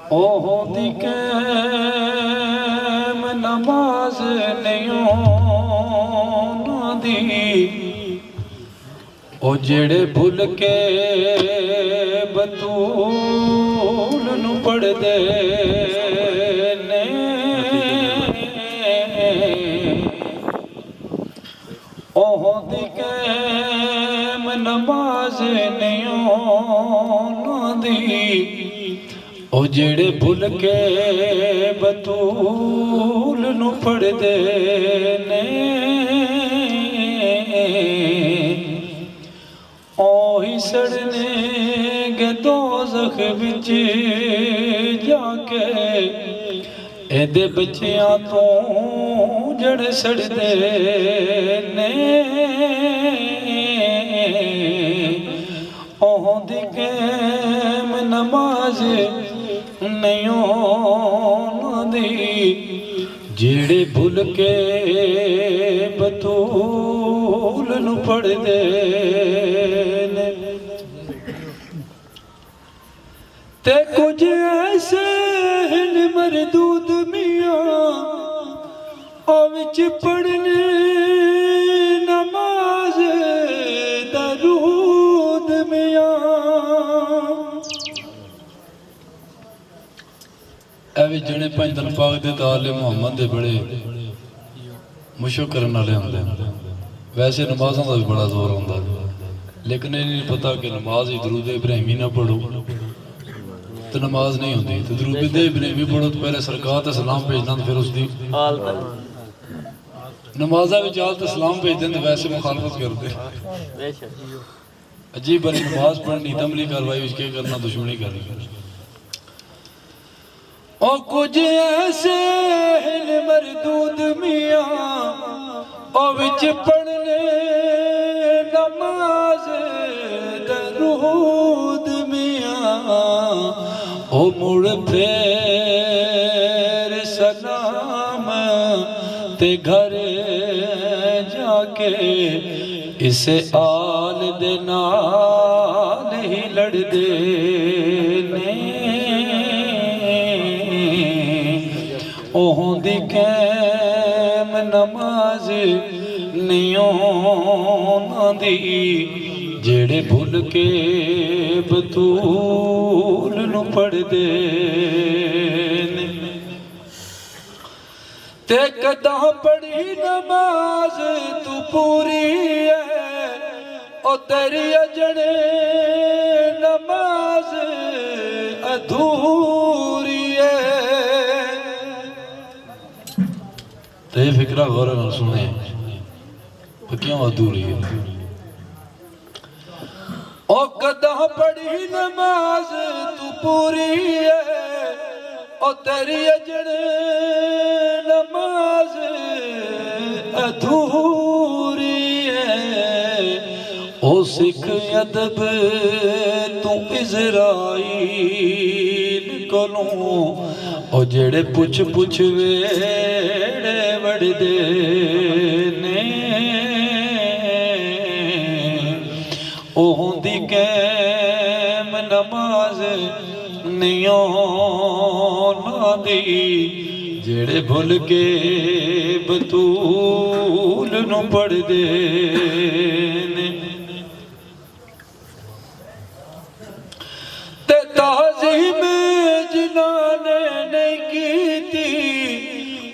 او ہوندی قائم نماز نیوں دی او جڑے بھل کے بطول نو پڑھ دے نے او ہوندی قائم نماز نیوں دی او جڑے بھل کے بطول نو پڑھ دے نے اوہی سڑنے گے دوزخ بچ جا کے اے دے بچیاں تو جڑ سڑ دے نے اوہوں دی قائم نماز نیوں دی جڑے بھل کے بطول نو پڑھ دے تے کچھ ایسے ہیں مردود میاں او وچ پڑھنے نماز درود میاں ایوی جنے پنج دن پاک دے تعالی محمد دے بڑے مشک کرنا لے ہوں دے ویسے نمازوں دا بھی بڑا زور ہوں دا لیکن یہ نہیں پتا کہ نماز ہی درود ابراہیمی نہ پڑھو تو نماز نہیں ہوتی تو درود ابراہیمی پڑھو تو پہلے سرکار تے سلام بھیجنا پھر اس دی نمازہ بھی چاہتا سلام بھیج دیں تو ویسے مخالفت کر دے عجیب بلی نماز پڑھنی تملی کاروائی اس کے کرنا دشمنی کرنی او کچھ ایسے ہیں مردود میاں او وچ پڑھنے نماز درود میاں او مڑ پھر سلام تے گھر جا کے اسے آل دے نال ہی لڑ دے نے او ہوندی قائم نماز نیوں دی جڑے بھل کے بطول نو پڑھ دے تے کداں پڑھی نماز تو پوری ہے او تیری اجڑے نماز ادھوری ہے تے فکرہ غور نہ سنے کیوں ادھوری ہے او کداں پڑھی نماز تو پوری ہے او تیری اجڑے نماز ادھوری ہے او سکھ ادب تو اسرائیل کولوں او جڑے پچھ پچھ ویڑے وڑ دے نے او ہوندی قائم نماز نیوں دی جڑے بھل کے بطول نو پڑھ دے تے تعظیم جنہاں نے نہیں کی تھی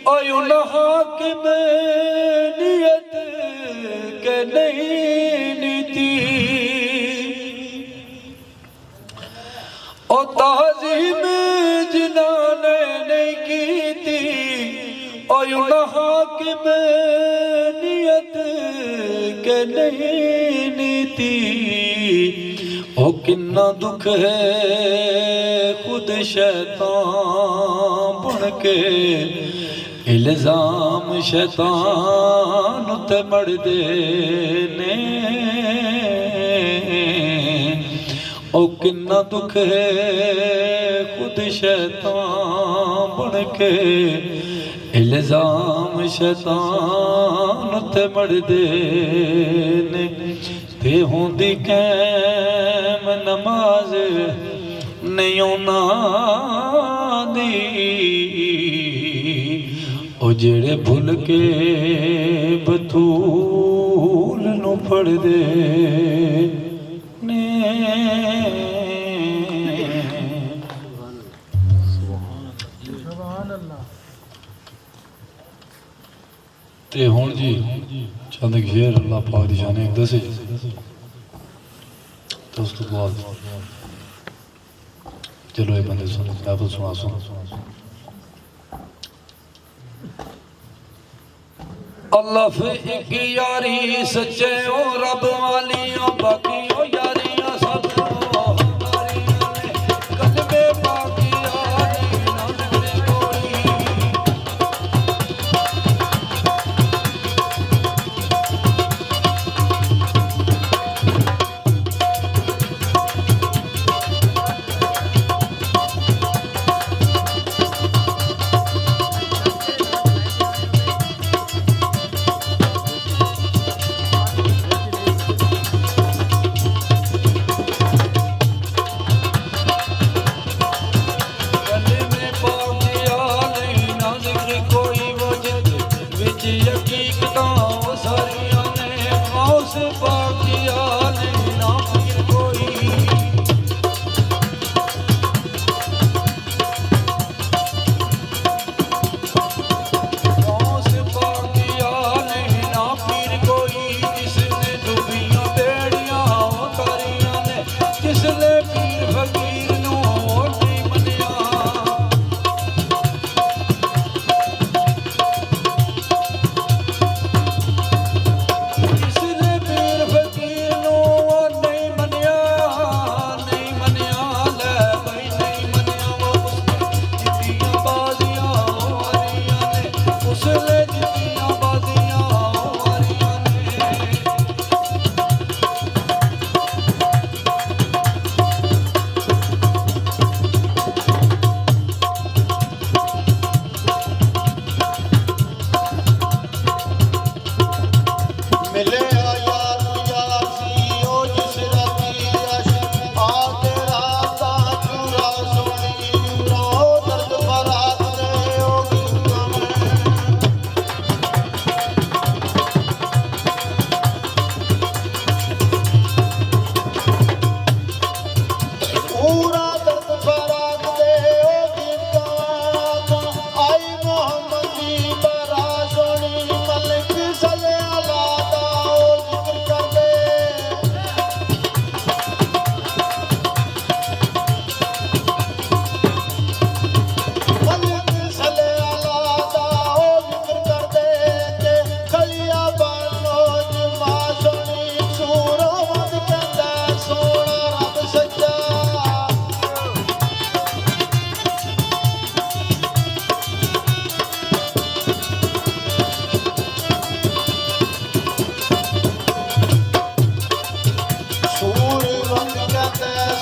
او یوں حاکم نیت کہ نہیں تھی او تعظیم جنہاں نے نہیں کی تھی او یوں حاکم نیت کہ نہیں تھی او کنا دکھ ہے خود شیطان بن کے الزام شیطان تے مڑ دے نے او کنا دکھ ہے خود شیطان بن کے الزام شیطان تے مڑ دے نے تے ہوندی قائم نماز نیوں ਜਿਹੜੇ ਭੁੱਲ ਕੇ ਬਤੂਲ ਨੂੰ ਫੜਦੇ ਨੇ ਤੇ ਹੁਣ ਜੀ ਚੰਦ ਸ਼ੇਰ ਅੱਲਾਹ ਪਾਕ ਦੀ ਸ਼ਾਨ ਇੱਕ ਦੱਸੇ तो उसके बाद चलो ये बंदे सुनो मैं तो सुना अल्लाह फे एक यारी सच्चे ओ रब वाली ओ बाकी ओ यारियां सब हमारियां ने कलबे बाकी यारी ना मिले कोई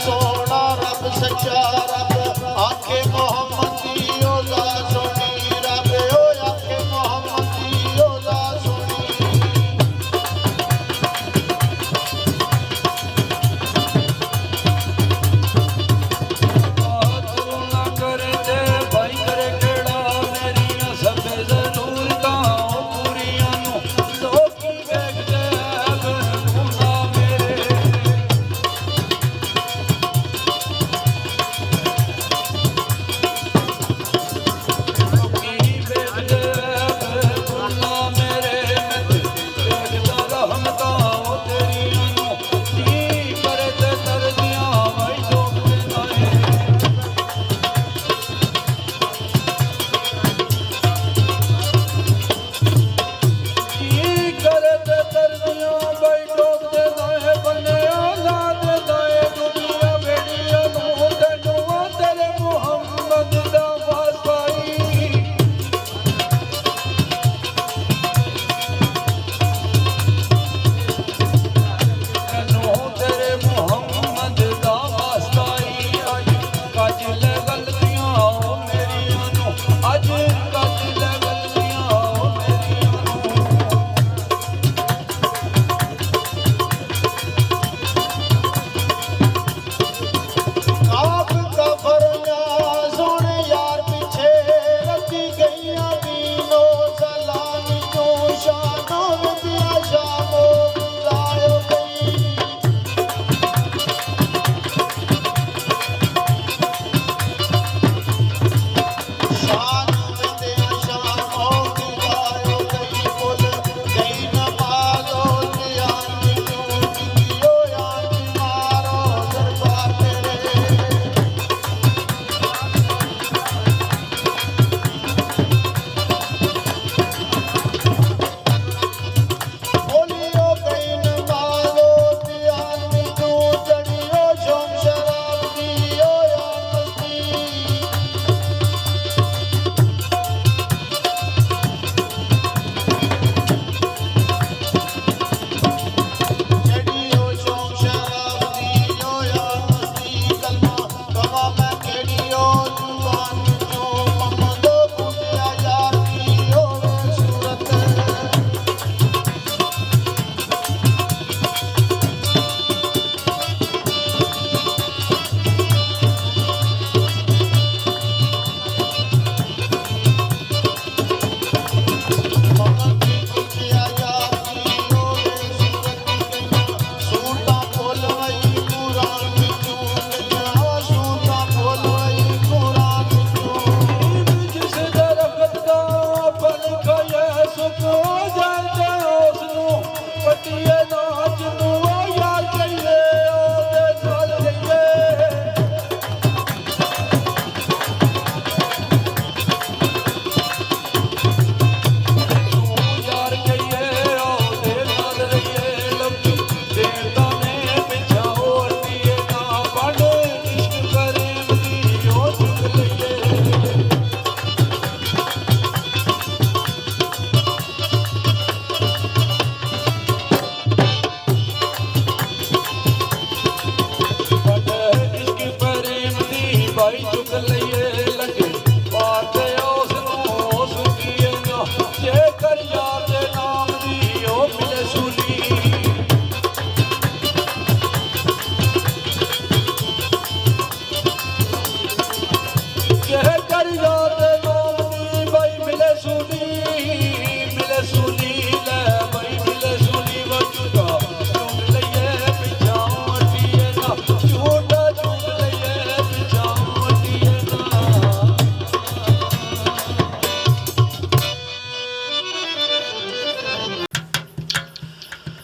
सोना रब सच्चा